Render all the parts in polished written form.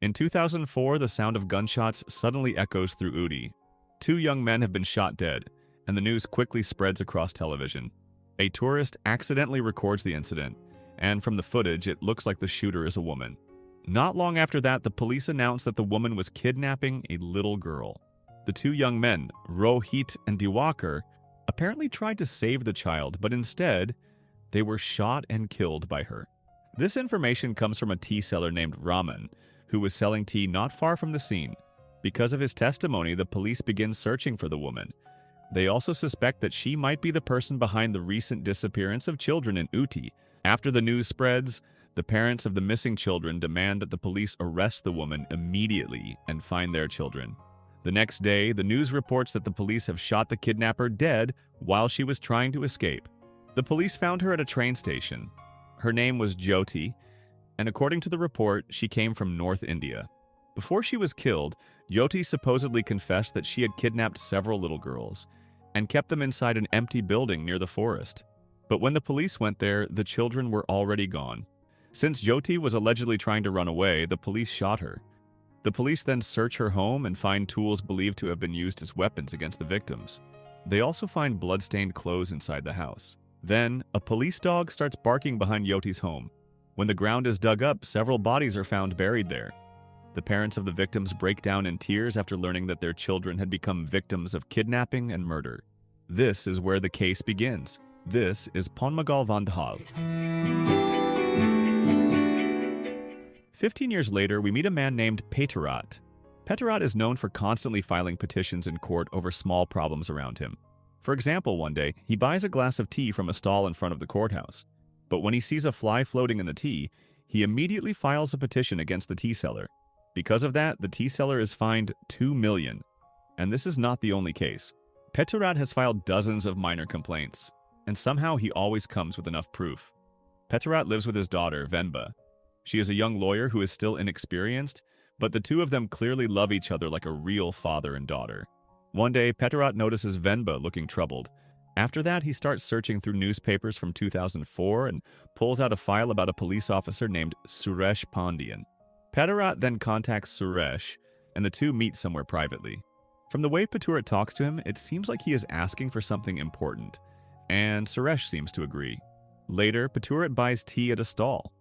In 2004, the sound of gunshots suddenly echoes through Uti. Two young men have been shot dead, and the news quickly spreads across television. A tourist accidentally records the incident, and from the footage, it looks like the shooter is a woman. Not long after that, the police announced that the woman was kidnapping a little girl. The two young men, Rohit and Diwakar, apparently tried to save the child, but instead, they were shot and killed by her. This information comes from a tea seller named Raman, who was selling tea not far from the scene. Because of his testimony, the police begin searching for the woman. They also suspect that she might be the person behind the recent disappearance of children in Uti. After the news spreads, the parents of the missing children demand that the police arrest the woman immediately and find their children. The next day, the news reports that the police have shot the kidnapper dead while she was trying to escape. The police found her at a train station. Her name was Jyoti, and according to the report, she came from North India. Before she was killed, Jyoti supposedly confessed that she had kidnapped several little girls and kept them inside an empty building near the forest. But when the police went there, the children were already gone. Since Jyoti was allegedly trying to run away, the police shot her. The police then search her home and find tools believed to have been used as weapons against the victims. They also find blood-stained clothes inside the house. Then, a police dog starts barking behind Jyoti's home. When the ground is dug up, several bodies are found buried there. The parents of the victims break down in tears after learning that their children had become victims of kidnapping and murder. This is where the case begins. This is Ponmagal Vandhal. 15 years later, we meet a man named Peturat. Peturat is known for constantly filing petitions in court over small problems around him. For example, one day, he buys a glass of tea from a stall in front of the courthouse. But when he sees a fly floating in the tea, he immediately files a petition against the tea seller. Because of that, the tea seller is fined $2 million. And this is not the only case. Peturat has filed dozens of minor complaints, and somehow he always comes with enough proof. Peturat lives with his daughter, Venba. She is a young lawyer who is still inexperienced, but the two of them clearly love each other like a real father and daughter. One day, Peturat notices Venba looking troubled. After that, he starts searching through newspapers from 2004 and pulls out a file about a police officer named Suresh Pandian. Peturat then contacts Suresh, and the two meet somewhere privately. From the way Peturat talks to him, it seems like he is asking for something important, and Suresh seems to agree. Later, Peturat buys tea at a stall.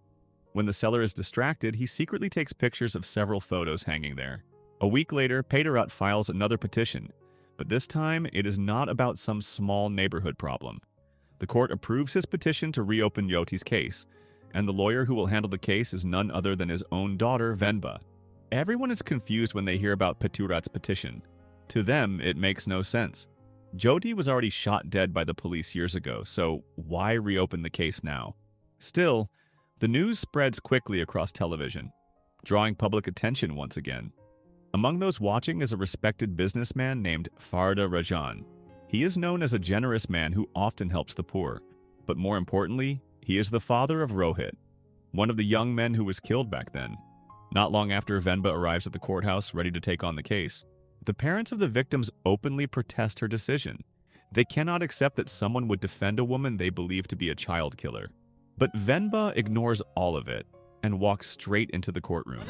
When the seller is distracted, he secretly takes pictures of several photos hanging there. A week later, Peturat files another petition, but this time it is not about some small neighborhood problem. The court approves his petition to reopen Jyoti's case, and the lawyer who will handle the case is none other than his own daughter, Venba. Everyone is confused when they hear about Peturat's petition. To them, it makes no sense. Jyoti was already shot dead by the police years ago, so why reopen the case now? Still, the news spreads quickly across television, drawing public attention once again. Among those watching is a respected businessman named Farda Rajan. He is known as a generous man who often helps the poor, but more importantly, he is the father of Rohit, one of the young men who was killed back then. Not long after Venba arrives at the courthouse ready to take on the case, the parents of the victims openly protest her decision. They cannot accept that someone would defend a woman they believe to be a child killer. But Venba ignores all of it and walks straight into the courtroom.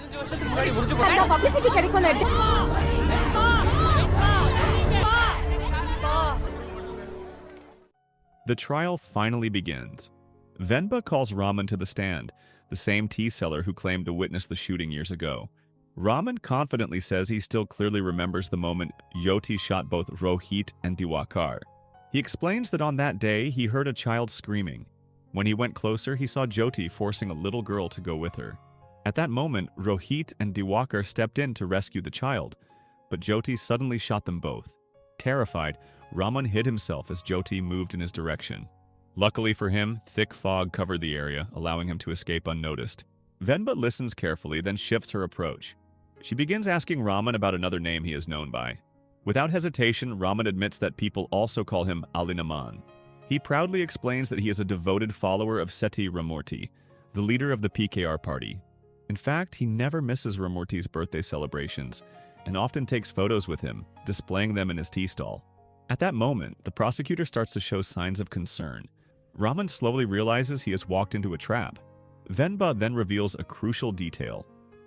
The trial finally begins. Venba calls Raman to the stand, the same tea seller who claimed to witness the shooting years ago. Raman confidently says he still clearly remembers the moment Jyoti shot both Rohit and Diwakar. He explains that on that day, he heard a child screaming. When he went closer, he saw Jyoti forcing a little girl to go with her. At that moment, Rohit and Diwakar stepped in to rescue the child, but Jyoti suddenly shot them both. Terrified, Raman hid himself as Jyoti moved in his direction. Luckily for him, thick fog covered the area, allowing him to escape unnoticed. Venba listens carefully, then shifts her approach. She begins asking Raman about another name he is known by. Without hesitation, Raman admits that people also call him Alinaman. He proudly explains that he is a devoted follower of Seti Ramurti, the leader of the PKR party. In fact, he never misses Ramurti's birthday celebrations and often takes photos with him, displaying them in his tea stall. At that moment, the prosecutor starts to show signs of concern. Raman slowly realizes he has walked into a trap. Venba then reveals a crucial detail.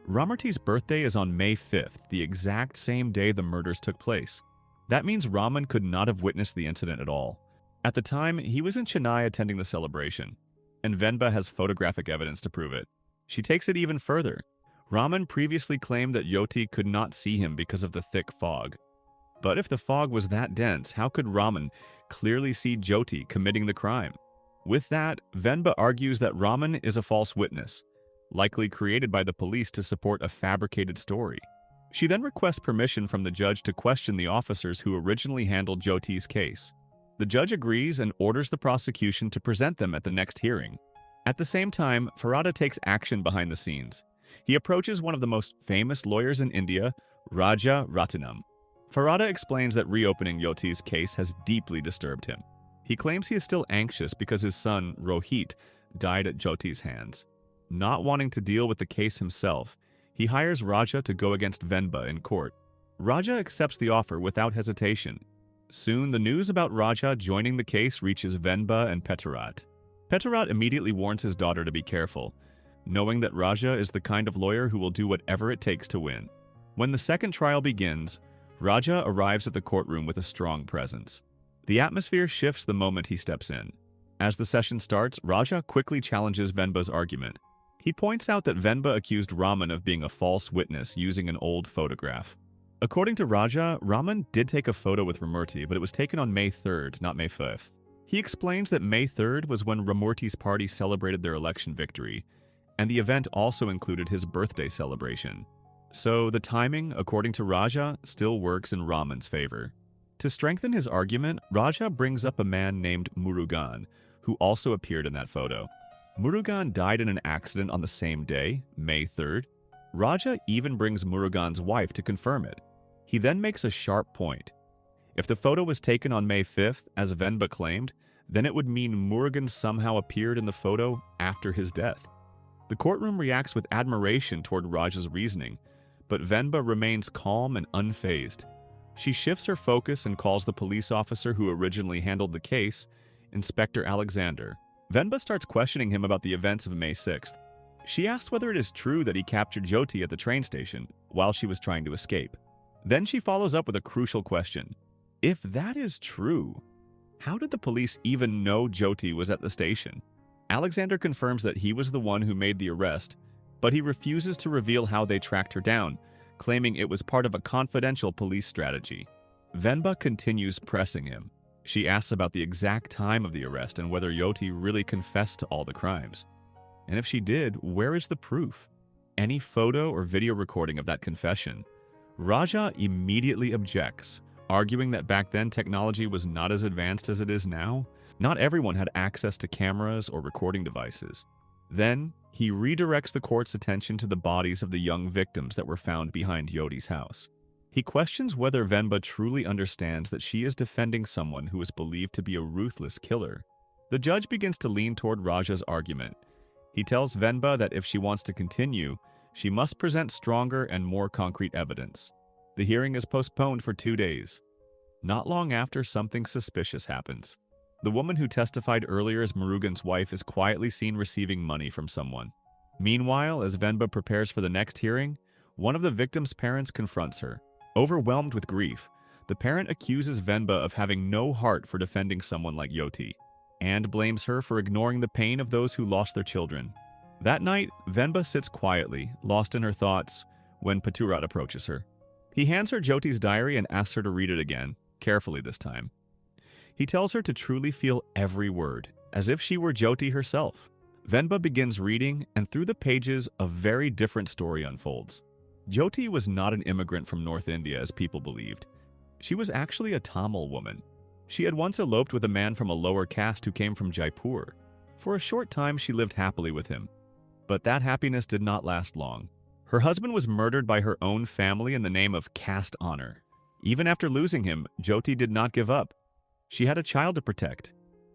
Ramarti's birthday is on May 5th, the exact same day the murders took place. That means Raman could not have witnessed the incident at all. At the time, he was in Chennai attending the celebration, and Venba has photographic evidence to prove it. She takes it even further. Raman previously claimed that Yoti could not see him because of the thick fog. But if the fog was that dense, how could Raman clearly see Jyoti committing the crime? With that, Venba argues that Raman is a false witness, likely created by the police to support a fabricated story. She then requests permission from the judge to question the officers who originally handled Jyoti's case. The judge agrees and orders the prosecution to present them at the next hearing. At the same time, Farhada takes action behind the scenes. He approaches one of the most famous lawyers in India, Raja Ratinam. Farhada explains that reopening Jyoti's case has deeply disturbed him. He claims he is still anxious because his son, Rohit, died at Jyoti's hands. Not wanting to deal with the case himself, he hires Raja to go against Venba in court. Raja accepts the offer without hesitation. Soon, the news about Raja joining the case reaches Venba and Pettirat. Pettirat immediately warns his daughter to be careful, knowing that Raja is the kind of lawyer who will do whatever it takes to win. When the second trial begins, Raja arrives at the courtroom with a strong presence. The atmosphere shifts the moment he steps in. As the session starts, Raja quickly challenges Venba's argument. He points out that Venba accused Raman of being a false witness using an old photograph. According to Raja, Raman did take a photo with Ramurti, but it was taken on May 3rd, not May 5th. He explains that May 3rd was when Ramurti's party celebrated their election victory, and the event also included his birthday celebration. So the timing, according to Raja, still works in Raman's favor. To strengthen his argument, Raja brings up a man named Murugan, who also appeared in that photo. Murugan died in an accident on the same day, May 3rd. Raja even brings Murugan's wife to confirm it. He then makes a sharp point. If the photo was taken on May 5th, as Venba claimed, then it would mean Murugan somehow appeared in the photo after his death. The courtroom reacts with admiration toward Raja's reasoning, but Venba remains calm and unfazed. She shifts her focus and calls the police officer who originally handled the case, Inspector Alexander. Venba starts questioning him about the events of May 6th. She asks whether it is true that he captured Jyoti at the train station while she was trying to escape. Then she follows up with a crucial question. If that is true, how did the police even know Jyoti was at the station? Alexander confirms that he was the one who made the arrest, but he refuses to reveal how they tracked her down, claiming it was part of a confidential police strategy. Venba continues pressing him. She asks about the exact time of the arrest and whether Jyoti really confessed to all the crimes. And if she did, where is the proof? Any photo or video recording of that confession? Raja immediately objects, arguing that back then technology was not as advanced as it is now. Not everyone had access to cameras or recording devices. Then, he redirects the court's attention to the bodies of the young victims that were found behind Jyoti's house. He questions whether Venba truly understands that she is defending someone who is believed to be a ruthless killer. The judge begins to lean toward Raja's argument. He tells Venba that if she wants to continue, she must present stronger and more concrete evidence. The hearing is postponed for 2 days. Not long after, something suspicious happens. The woman who testified earlier as Murugan's wife is quietly seen receiving money from someone. Meanwhile, as Venba prepares for the next hearing, one of the victim's parents confronts her. Overwhelmed with grief, the parent accuses Venba of having no heart for defending someone like Jyoti, and blames her for ignoring the pain of those who lost their children. That night, Venba sits quietly, lost in her thoughts, when Pettirat approaches her. He hands her Jyoti's diary and asks her to read it again, carefully this time. He tells her to truly feel every word, as if she were Jyoti herself. Venba begins reading, and through the pages, a very different story unfolds. Jyoti was not an immigrant from North India as people believed. She was actually a Tamil woman. She had once eloped with a man from a lower caste who came from Jaipur. For a short time, she lived happily with him. But that happiness did not last long. Her husband was murdered by her own family in the name of caste honor. Even after losing him, Jyoti did not give up. She had a child to protect.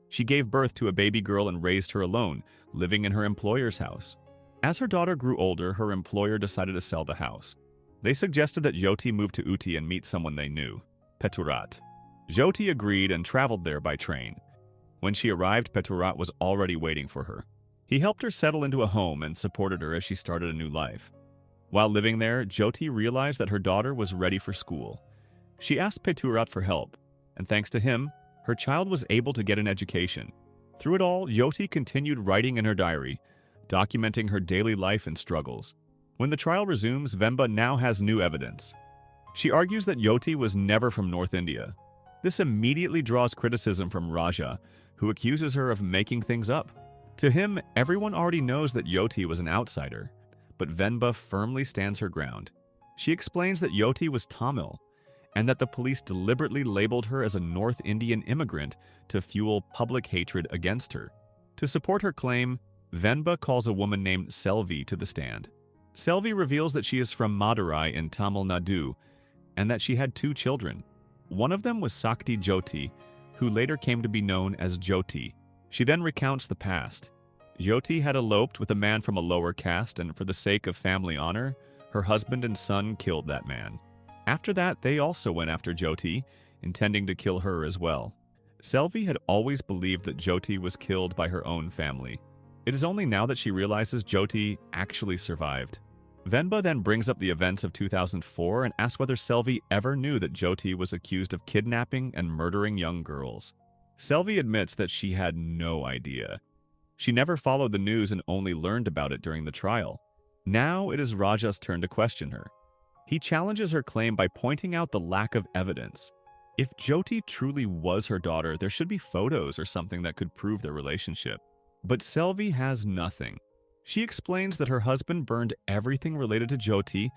She gave birth to a baby girl and raised her alone, living in her employer's house. As her daughter grew older, her employer decided to sell the house. They suggested that Jyoti move to Uti and meet someone they knew, Pettirat. Jyoti agreed and traveled there by train. When she arrived, Pettirat was already waiting for her. He helped her settle into a home and supported her as she started a new life. While living there, Jyoti realized that her daughter was ready for school. She asked Peturat for help, and thanks to him, her child was able to get an education. Through it all, Jyoti continued writing in her diary, documenting her daily life and struggles. When the trial resumes, Venba now has new evidence. She argues that Jyoti was never from North India. This immediately draws criticism from Raja, who accuses her of making things up. To him, everyone already knows that Jyoti was an outsider, but Venba firmly stands her ground. She explains that Jyoti was Tamil, and that the police deliberately labeled her as a North Indian immigrant to fuel public hatred against her. To support her claim, Venba calls a woman named Selvi to the stand. Selvi reveals that she is from Madurai in Tamil Nadu, and that she had 2 children. One of them was Sakti Jyoti, who later came to be known as Jyoti. She then recounts the past. Jyoti had eloped with a man from a lower caste, and for the sake of family honor, her husband and son killed that man. After that, they also went after Jyoti, intending to kill her as well. Selvi had always believed that Jyoti was killed by her own family. It is only now that she realizes Jyoti actually survived. Venba then brings up the events of 2004 and asks whether Selvi ever knew that Jyoti was accused of kidnapping and murdering young girls. Selvi admits that she had no idea. She never followed the news and only learned about it during the trial. Now it is Raja's turn to question her. He challenges her claim by pointing out the lack of evidence. If Jyoti truly was her daughter, there should be photos or something that could prove their relationship. But Selvi has nothing. She explains that her husband burned everything related to Jyoti,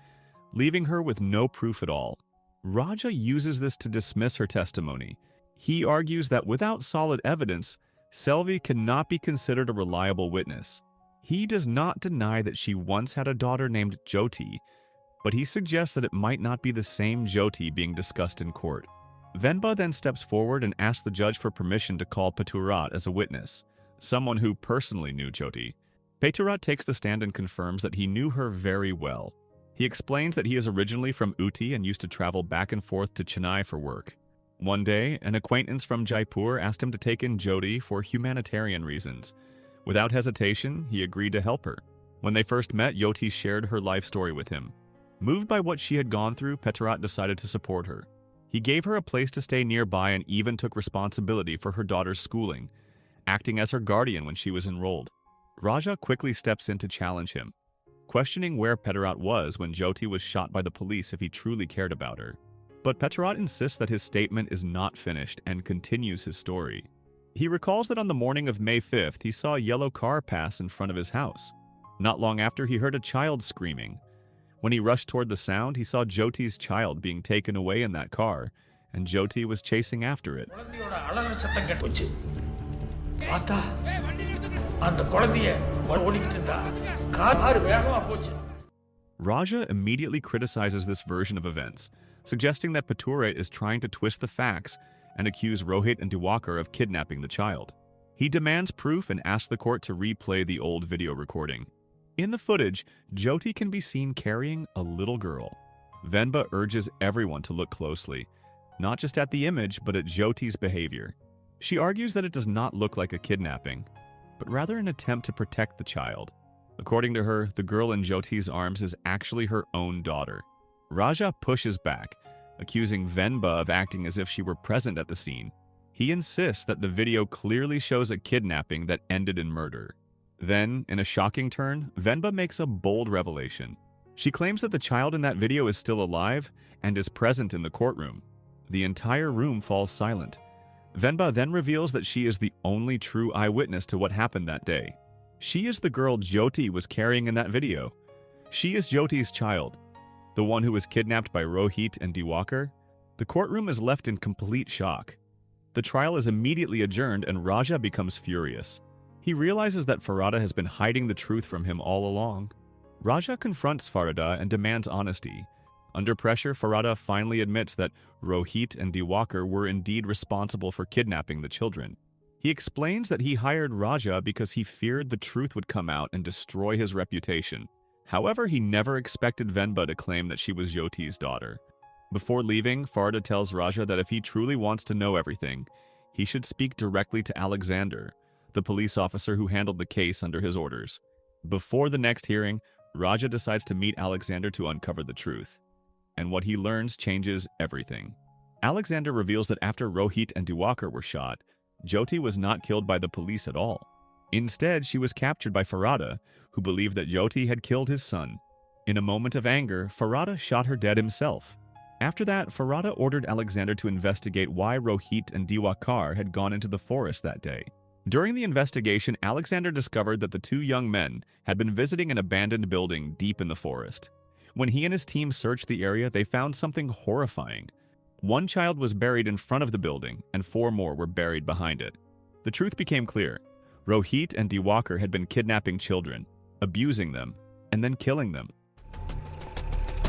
leaving her with no proof at all. Raja uses this to dismiss her testimony. He argues that without solid evidence, Selvi cannot be considered a reliable witness. He does not deny that she once had a daughter named Jyoti, but he suggests that it might not be the same Jyoti being discussed in court. Venba then steps forward and asks the judge for permission to call Peturat as a witness, someone who personally knew Jyoti. Peturat takes the stand and confirms that he knew her very well. He explains that he is originally from Uti and used to travel back and forth to Chennai for work. One day, an acquaintance from Jaipur asked him to take in Jyoti for humanitarian reasons. Without hesitation, he agreed to help her. When they first met, Jyoti shared her life story with him. Moved by what she had gone through, Peturat decided to support her. He gave her a place to stay nearby and even took responsibility for her daughter's schooling, acting as her guardian when she was enrolled. Raja quickly steps in to challenge him, questioning where Peturat was when Jyoti was shot by the police if he truly cared about her. But Peturat insists that his statement is not finished and continues his story. He recalls that on the morning of May 5th, he saw a yellow car pass in front of his house. Not long after, he heard a child screaming. When he rushed toward the sound, he saw Jyoti's child being taken away in that car, and Jyoti was chasing after it. Raja immediately criticizes this version of events, suggesting that Peturat is trying to twist the facts and accuse Rohit and Diwakar of kidnapping the child. He demands proof and asks the court to replay the old video recording. In the footage, Jyoti can be seen carrying a little girl. Venba urges everyone to look closely, not just at the image, but at Jyoti's behavior. She argues that it does not look like a kidnapping, but rather an attempt to protect the child. According to her, the girl in Jyoti's arms is actually her own daughter. Raja pushes back, accusing Venba of acting as if she were present at the scene. He insists that the video clearly shows a kidnapping that ended in murder. Then, in a shocking turn, Venba makes a bold revelation. She claims that the child in that video is still alive and is present in the courtroom. The entire room falls silent. Venba then reveals that she is the only true eyewitness to what happened that day. She is the girl Jyoti was carrying in that video. She is Jyoti's child, the one who was kidnapped by Rohit and Diwakar. The courtroom is left in complete shock. The trial is immediately adjourned and Raja becomes furious. He realizes that Farada has been hiding the truth from him all along. Raja confronts Farada and demands honesty. Under pressure, Farada finally admits that Rohit and Diwakar were indeed responsible for kidnapping the children. He explains that he hired Raja because he feared the truth would come out and destroy his reputation. However, he never expected Venba to claim that she was Jyoti's daughter. Before leaving, Farada tells Raja that if he truly wants to know everything, he should speak directly to Alexander, the police officer who handled the case under his orders. Before the next hearing, Raja decides to meet Alexander to uncover the truth. And what he learns changes everything. Alexander reveals that after Rohit and Diwakar were shot, Jyoti was not killed by the police at all. Instead, she was captured by Farada, who believed that Jyoti had killed his son. In a moment of anger, Farada shot her dead himself. After that, Farada ordered Alexander to investigate why Rohit and Diwakar had gone into the forest that day. During the investigation, Alexander discovered that the two young men had been visiting an abandoned building deep in the forest. When he and his team searched the area, they found something horrifying. One child was buried in front of the building, and 4 more were buried behind it. The truth became clear. Rohit and Diwakar had been kidnapping children, abusing them, and then killing them.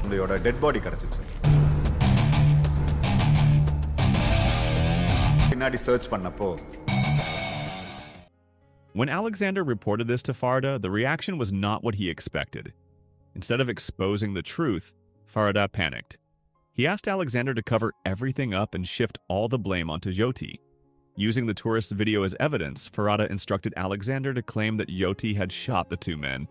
இதோட dead body கிடைச்சிச்சு. பின்னாடி search பண்ணப்போ When Alexander reported this to Farada, the reaction was not what he expected. Instead of exposing the truth, Farada panicked. He asked Alexander to cover everything up and shift all the blame onto Jyoti. Using the tourist video as evidence, Farada instructed Alexander to claim that Jyoti had shot the 2 men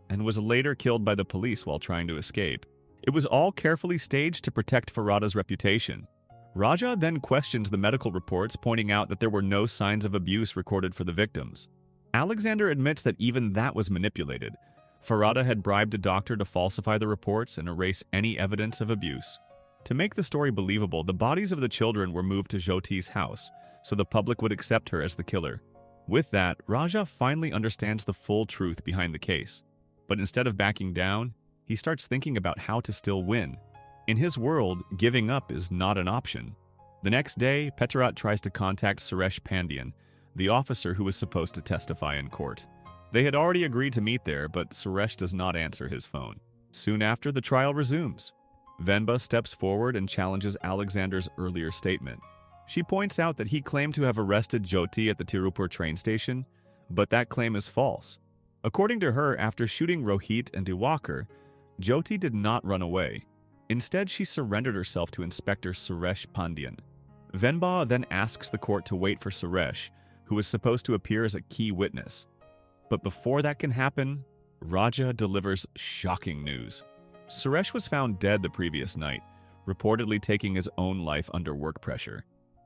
and was later killed by the police while trying to escape. It was all carefully staged to protect Farada's reputation. Raja then questions the medical reports, pointing out that there were no signs of abuse recorded for the victims. Alexander admits that even that was manipulated. Farada had bribed a doctor to falsify the reports and erase any evidence of abuse. To make the story believable, the bodies of the children were moved to Jyoti's house, so the public would accept her as the killer. With that, Raja finally understands the full truth behind the case. But instead of backing down, he starts thinking about how to still win. In his world, giving up is not an option. The next day, Petrot tries to contact Suresh Pandian, the officer who was supposed to testify in court. They had already agreed to meet there, but Suresh does not answer his phone. Soon after, the trial resumes. Venba steps forward and challenges Alexander's earlier statement. She points out that he claimed to have arrested Jyoti at the Tirupur train station, but that claim is false. According to her, after shooting Rohit and Diwakar, Jyoti did not run away. Instead, she surrendered herself to Inspector Suresh Pandian. Venba then asks the court to wait for Suresh, who is supposed to appear as a key witness. But before that can happen, Raja delivers shocking news. Suresh was found dead the previous night, reportedly taking his own life under work pressure.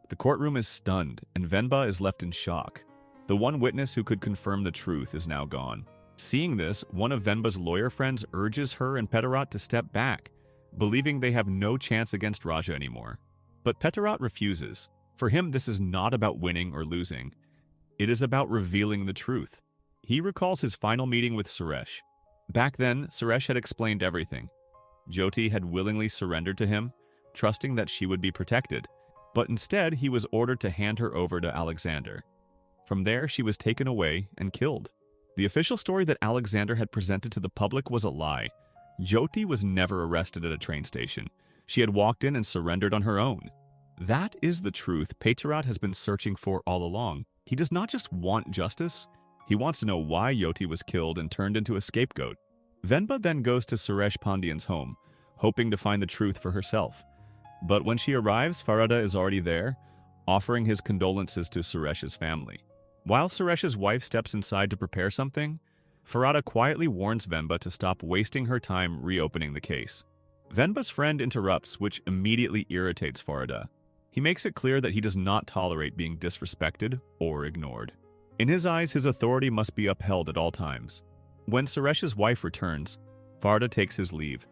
The courtroom is stunned, and Venba is left in shock. The one witness who could confirm the truth is now gone. Seeing this, one of Venba's lawyer friends urges her and Petrot to step back, believing they have no chance against Raja anymore. But Petrot refuses. For him, this is not about winning or losing. It is about revealing the truth. He recalls his final meeting with Suresh. Back then, Suresh had explained everything. Jyoti had willingly surrendered to him, trusting that she would be protected. But instead, he was ordered to hand her over to Alexander. From there, she was taken away and killed. The official story that Alexander had presented to the public was a lie. Jyoti was never arrested at a train station. She had walked in and surrendered on her own. That is the truth Petrot has been searching for all along. He does not just want justice, he wants to know why Jyoti was killed and turned into a scapegoat. Venba then goes to Suresh Pandian's home, hoping to find the truth for herself. But when she arrives, Farada is already there, offering his condolences to Suresh's family. While Suresh's wife steps inside to prepare something, Farada quietly warns Venba to stop wasting her time reopening the case. Venba's friend interrupts, which immediately irritates Farada. He makes it clear that he does not tolerate being disrespected or ignored. In his eyes, his authority must be upheld at all times. When Suresh's wife returns, Farada takes his leave,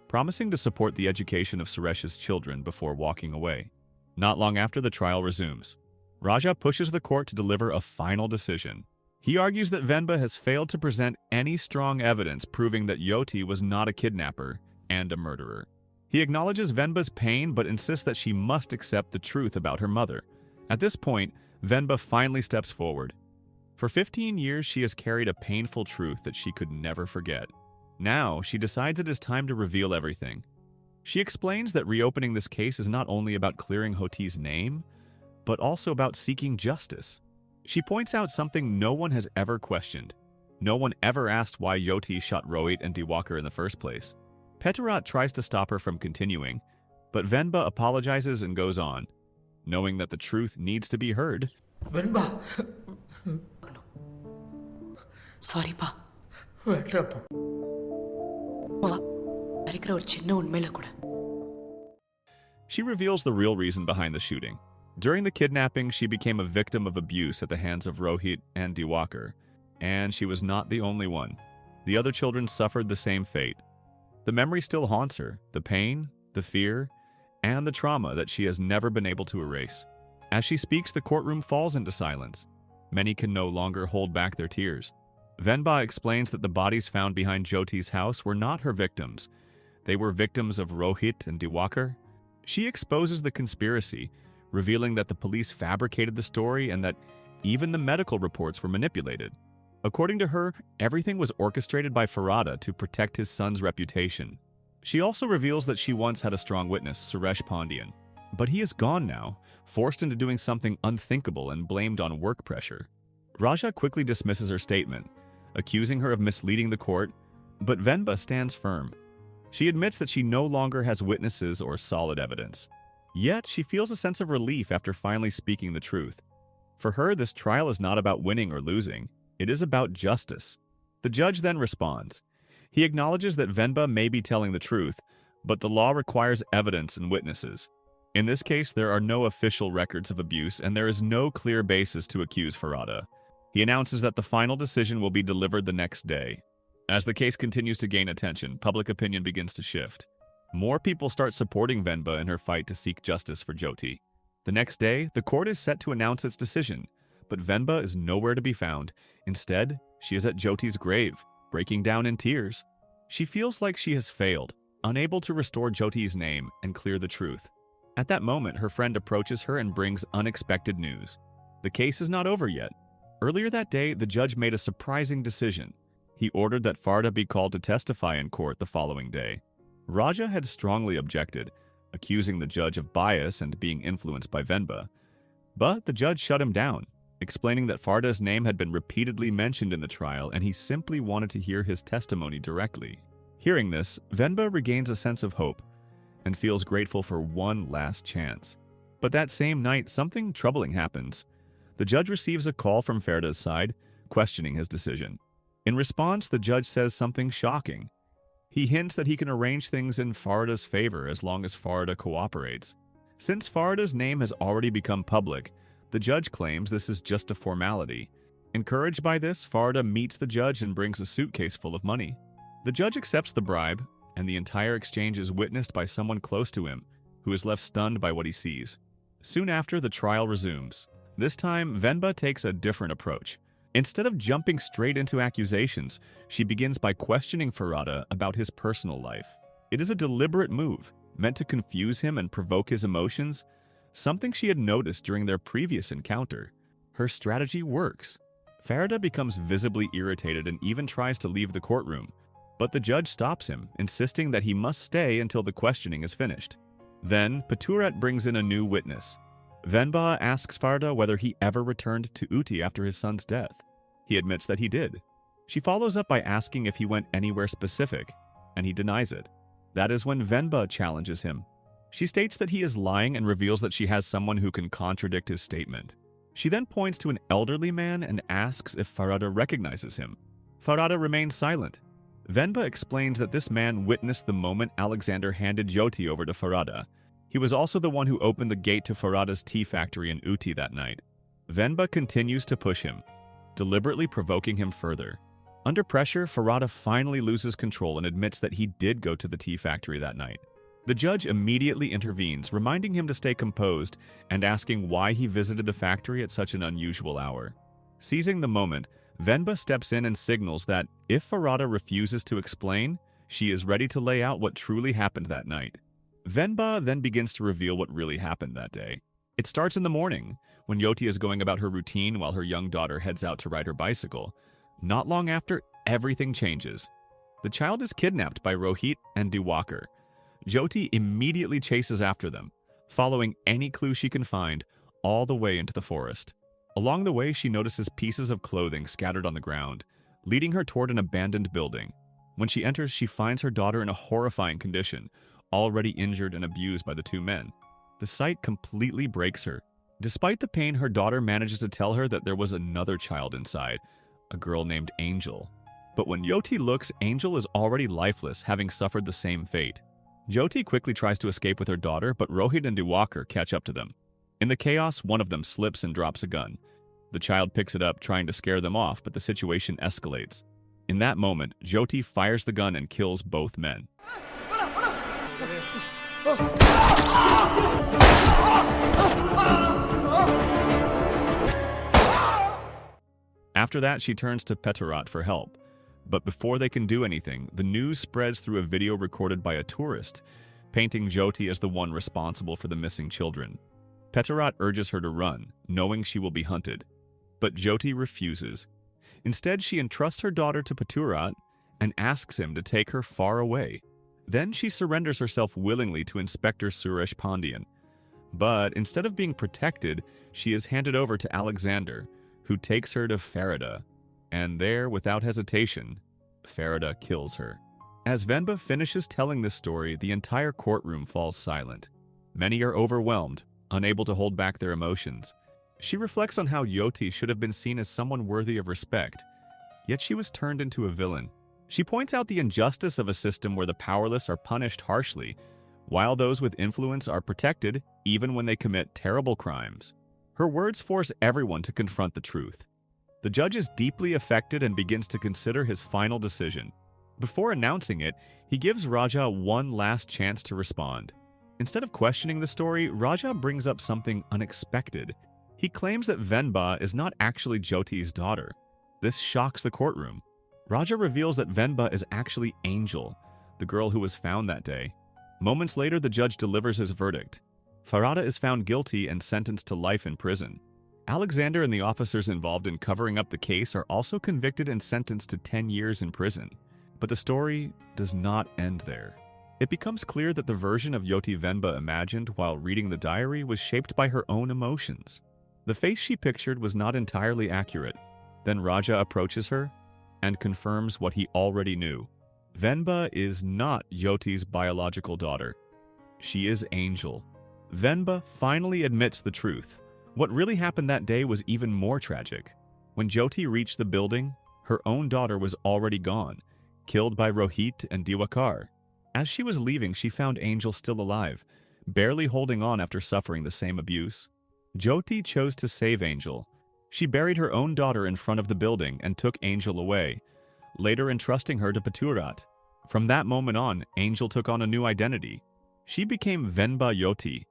promising to support the education of Suresh's children before walking away. Not long after, the trial resumes. Raja pushes the court to deliver a final decision. He argues that Venba has failed to present any strong evidence proving that Jyoti was not a kidnapper and a murderer. He acknowledges Venba's pain but insists that she must accept the truth about her mother. At this point, Venba finally steps forward. For 15 years, she has carried a painful truth that she could never forget. Now, she decides it is time to reveal everything. She explains that reopening this case is not only about clearing Jyoti's name, but also about seeking justice. She points out something no one has ever questioned. No one ever asked why Jyoti shot Rohit and Diwakar in the first place. Petrot tries to stop her from continuing, but Venba apologizes and goes on, knowing that the truth needs to be heard. Venba! Sorry, Pa. இருக்கிற ஒரு சின்ன உண்மையில கூட She reveals the real reason behind the shooting. During the kidnapping, she became a victim of abuse at the hands of Rohit and Diwakar, and she was not the only one. The other children suffered the same fate. The memory still haunts her, the pain, the fear, and the trauma that she has never been able to erase. As she speaks, the courtroom falls into silence. Many can no longer hold back their tears. Venba explains that the bodies found behind Jyoti's house were not her victims. They were victims of Rohit and Diwakar. She exposes the conspiracy, revealing that the police fabricated the story and that even the medical reports were manipulated. According to her, everything was orchestrated by Farhada to protect his son's reputation. She also reveals that she once had a strong witness, Suresh Pandian. But he is gone now, forced into doing something unthinkable and blamed on work pressure. Raja quickly dismisses her statement, accusing her of misleading the court, but Venba stands firm. She admits that she no longer has witnesses or solid evidence. Yet, she feels a sense of relief after finally speaking the truth. For her, this trial is not about winning or losing. It is about justice. The judge then responds. He acknowledges that Venba may be telling the truth, but the law requires evidence and witnesses. In this case, there are no official records of abuse, and there is no clear basis to accuse Farhada. He announces that the final decision will be delivered the next day. As the case continues to gain attention, public opinion begins to shift. More people start supporting Venba in her fight to seek justice for Jyoti. The next day, the court is set to announce its decision, but Venba is nowhere to be found. Instead, she is at Jyoti's grave, breaking down in tears. She feels like she has failed, unable to restore Jyoti's name and clear the truth. At that moment, her friend approaches her and brings unexpected news. The case is not over yet. Earlier that day, the judge made a surprising decision. He ordered that Farhada be called to testify in court the following day. Raja had strongly objected, accusing the judge of bias and being influenced by Venba. But the judge shut him down, explaining that Farhada's name had been repeatedly mentioned in the trial and he simply wanted to hear his testimony directly. Hearing this, Venba regains a sense of hope and feels grateful for one last chance. But that same night, something troubling happens. The judge receives a call from Farhada's side, questioning his decision. In response, the judge says something shocking. He hints that he can arrange things in Farhada's favor as long as Farhada cooperates. Since Farhada's name has already become public, the judge claims this is just a formality. Encouraged by this, Farhada meets the judge and brings a suitcase full of money. The judge accepts the bribe, and the entire exchange is witnessed by someone close to him, who is left stunned by what he sees. Soon after, the trial resumes. This time, Venba takes a different approach. Instead of jumping straight into accusations, she begins by questioning Farhada about his personal life. It is a deliberate move, meant to confuse him and provoke his emotions, something she had noticed during their previous encounter. Her strategy works. Farhada becomes visibly irritated and even tries to leave the courtroom, but the judge stops him, insisting that he must stay until the questioning is finished. Then, Paturat brings in a new witness. Venba asks Farhada whether he ever returned to Uti after his son's death. He admits that he did. She follows up by asking if he went anywhere specific, and he denies it. That is when Venba challenges him. She states that he is lying and reveals that she has someone who can contradict his statement. She then points to an elderly man and asks if Farhada recognizes him. Farhada remains silent. Venba explains that this man witnessed the moment Alexander handed Jyoti over to Farhada. He was also the one who opened the gate to Farhada's tea factory in Uti that night. Venba continues to push him, deliberately provoking him further. Under pressure, Farhada finally loses control and admits that he did go to the tea factory that night. The judge immediately intervenes, reminding him to stay composed and asking why he visited the factory at such an unusual hour. Seizing the moment, Venba steps in and signals that if Farhada refuses to explain, she is ready to lay out what truly happened that night. Venba then begins to reveal what really happened that day. It starts in the morning, when Jyoti is going about her routine while her young daughter heads out to ride her bicycle. Not long after, everything changes. The child is kidnapped by Rohit and Diwakar. Jyoti immediately chases after them, following any clue she can find, all the way into the forest. Along the way, she notices pieces of clothing scattered on the ground, leading her toward an abandoned building. When she enters, she finds her daughter in a horrifying condition, already injured and abused by the two men. The sight completely breaks her. Despite the pain, her daughter manages to tell her that there was another child inside, a girl named Angel. But when Jyoti looks, Angel is already lifeless, having suffered the same fate. Jyoti quickly tries to escape with her daughter, but Rohit and Diwakar catch up to them. In the chaos, one of them slips and drops a gun. The child picks it up, trying to scare them off, but the situation escalates. In that moment, Jyoti fires the gun and kills both men. After that, she turns to Petterat for help. But before they can do anything, the news spreads through a video recorded by a tourist, painting Jyoti as the one responsible for the missing children. Petterat urges her to run, knowing she will be hunted. But Jyoti refuses. Instead, she entrusts her daughter to Petterat and asks him to take her far away. Then she surrenders herself willingly to Inspector Suresh Pandian. But instead of being protected, she is handed over to Alexander, who takes her to Farida. And there, without hesitation, Farida kills her. As Venba finishes telling this story, the entire courtroom falls silent. Many are overwhelmed, unable to hold back their emotions. She reflects on how Jyoti should have been seen as someone worthy of respect, yet she was turned into a villain. She points out the injustice of a system where the powerless are punished harshly, while those with influence are protected even when they commit terrible crimes. Her words force everyone to confront the truth. The judge is deeply affected and begins to consider his final decision. Before announcing it, he gives Raja one last chance to respond. Instead of questioning the story, Raja brings up something unexpected. He claims that Venba is not actually Jyoti's daughter. This shocks the courtroom. Raja reveals that Venba is actually Angel, the girl who was found that day. Moments later, the judge delivers his verdict. Farida is found guilty and sentenced to life in prison. Alexander and the officers involved in covering up the case are also convicted and sentenced to 10 years in prison. But the story does not end there. It becomes clear that the version of Jyoti Venba imagined while reading the diary was shaped by her own emotions. The face she pictured was not entirely accurate. Then Raja approaches her and confirms what he already knew. Venba is not Jyoti's biological daughter. She is Angel. Venba finally admits the truth. What really happened that day was even more tragic. When Jyoti reached the building, her own daughter was already gone, killed by Rohit and Diwakar. As she was leaving, she found Angel still alive, barely holding on after suffering the same abuse. Jyoti chose to save Angel. She buried her own daughter in front of the building and took Angel away, later entrusting her to Petterat. From that moment on, Angel took on a new identity. She became Venba Jyoti,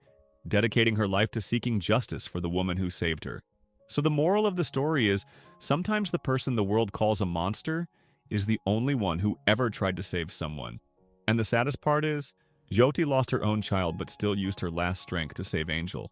dedicating her life to seeking justice for the woman who saved her. So the moral of the story is, sometimes the person the world calls a monster is the only one who ever tried to save someone. And the saddest part is, Jyoti lost her own child but still used her last strength to save Angel.